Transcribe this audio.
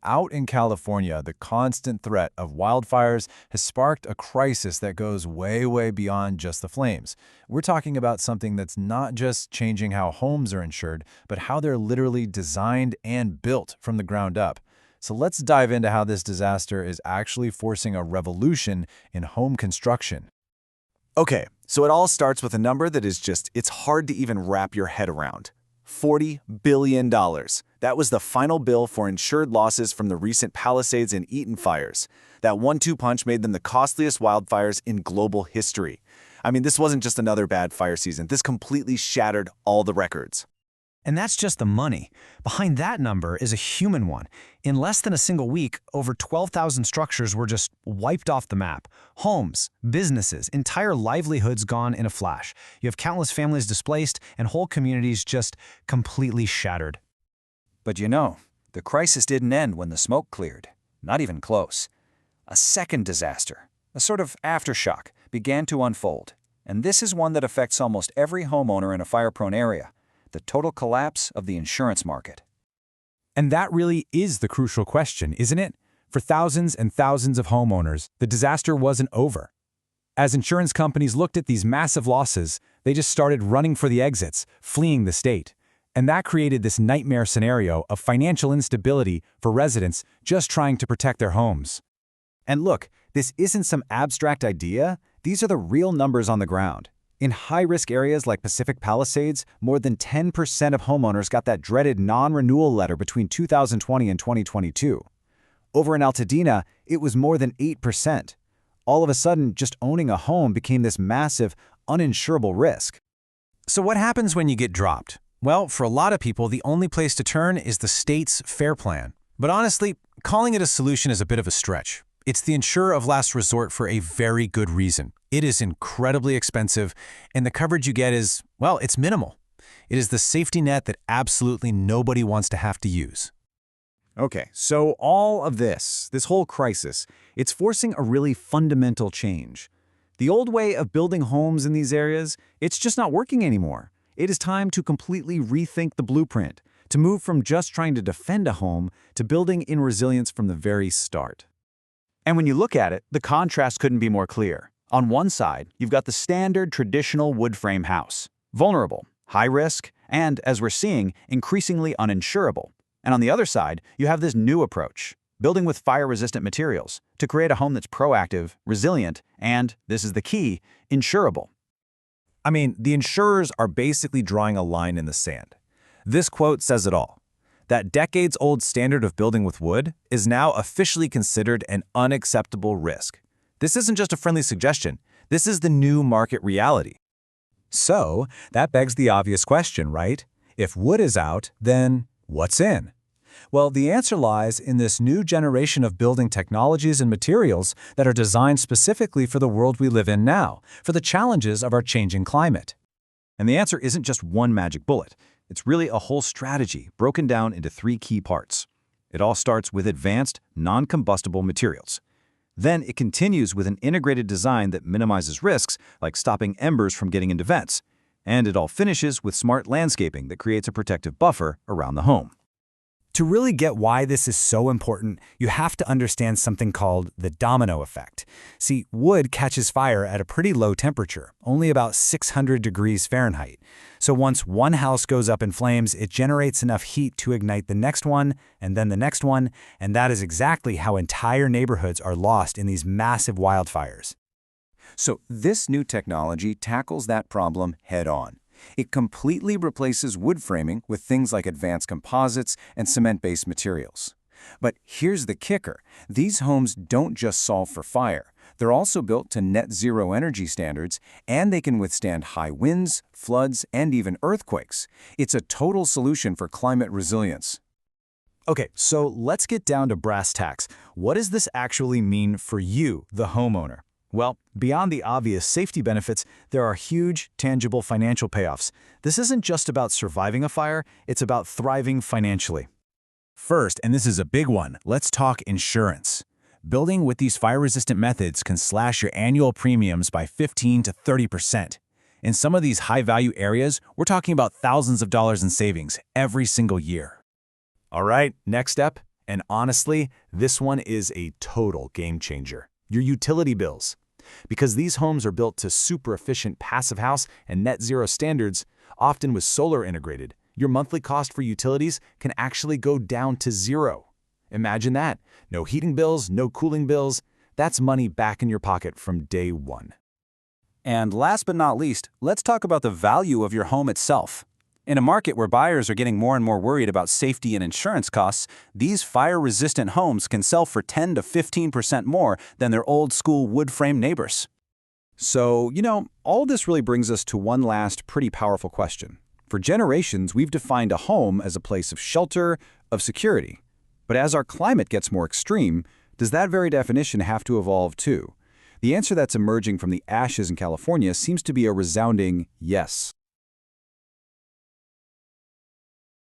Out in California, the constant threat of wildfires has sparked a crisis that goes way, way beyond just the flames. We're talking about something that's not just changing how homes are insured, but how they're literally designed and built from the ground up. So let's dive into how this disaster is actually forcing a revolution in home construction. Okay, so it all starts with a number that is it's hard to even wrap your head around. $40 billion. That was the final bill for insured losses from the recent Palisades and Eaton fires. That one-two punch made them the costliest wildfires in global history. I mean, this wasn't just another bad fire season. This completely shattered all the records. And that's just the money. Behind that number is a human one. In less than a single week, over 12,000 structures were just wiped off the map. Homes, businesses, entire livelihoods gone in a flash. You have countless families displaced and whole communities just completely shattered. But the crisis didn't end when the smoke cleared. Not even close. A second disaster, a sort of aftershock, began to unfold. And this is one that affects almost every homeowner in a fire-prone area. The total collapse of the insurance market. And that really is the crucial question, isn't it? For thousands and thousands of homeowners, the disaster wasn't over. As insurance companies looked at these massive losses, they just started running for the exits, fleeing the state. And that created this nightmare scenario of financial instability for residents just trying to protect their homes. And look, this isn't some abstract idea. These are the real numbers on the ground. In high-risk areas like Pacific Palisades, more than 10% of homeowners got that dreaded non-renewal letter between 2020 and 2022. Over in Altadena, it was more than 8%. All of a sudden, just owning a home became this massive, uninsurable risk. So what happens when you get dropped? Well, for a lot of people, the only place to turn is the state's FAIR plan. But honestly, calling it a solution is a bit of a stretch. It's the insurer of last resort for a very good reason. It is incredibly expensive, and the coverage you get is, well, it's minimal. It is the safety net that absolutely nobody wants to have to use. Okay, so all of this whole crisis, it's forcing a really fundamental change. The old way of building homes in these areas, it's just not working anymore. It is time to completely rethink the blueprint, to move from just trying to defend a home to building in resilience from the very start. And when you look at it, the contrast couldn't be more clear. On one side, you've got the standard traditional wood frame house, vulnerable, high risk, and, as we're seeing, increasingly uninsurable. And on the other side, you have this new approach, building with fire-resistant materials to create a home that's proactive, resilient, and, this is the key, insurable. I mean, the insurers are basically drawing a line in the sand. This quote says it all. That decades-old standard of building with wood is now officially considered an unacceptable risk. This isn't just a friendly suggestion. This is the new market reality. So, that begs the obvious question, right? If wood is out, then what's in? Well, the answer lies in this new generation of building technologies and materials that are designed specifically for the world we live in now, for the challenges of our changing climate. And the answer isn't just one magic bullet. It's really a whole strategy broken down into three key parts. It all starts with advanced, non-combustible materials. Then it continues with an integrated design that minimizes risks, like stopping embers from getting into vents. And it all finishes with smart landscaping that creates a protective buffer around the home. To really get why this is so important, you have to understand something called the domino effect. See, wood catches fire at a pretty low temperature, only about 600 degrees Fahrenheit. So once one house goes up in flames, it generates enough heat to ignite the next one, and then the next one, and that is exactly how entire neighborhoods are lost in these massive wildfires. So this new technology tackles that problem head-on. It completely replaces wood framing with things like advanced composites and cement-based materials. But here's the kicker. These homes don't just solve for fire. They're also built to net zero energy standards, and they can withstand high winds, floods, and even earthquakes. It's a total solution for climate resilience. Okay, so let's get down to brass tacks. What does this actually mean for you, the homeowner? Well, beyond the obvious safety benefits, there are huge, tangible financial payoffs. This isn't just about surviving a fire, it's about thriving financially. First, and this is a big one, let's talk insurance. Building with these fire-resistant methods can slash your annual premiums by 15 to 30%. In some of these high-value areas, we're talking about thousands of dollars in savings every single year. All right, next step, And honestly, this one is a total game changer. Your utility bills. Because these homes are built to super efficient passive house and net zero standards, often with solar integrated, your monthly cost for utilities can actually go down to zero. Imagine that. No heating bills, no cooling bills. That's money back in your pocket from day one. And last but not least, let's talk about the value of your home itself. In a market where buyers are getting more and more worried about safety and insurance costs, these fire-resistant homes can sell for 10 to 15% more than their old-school wood-frame neighbors. So, all this really brings us to one last pretty powerful question. For generations, we've defined a home as a place of shelter, of security. But as our climate gets more extreme, does that very definition have to evolve too? The answer that's emerging from the ashes in California seems to be a resounding yes.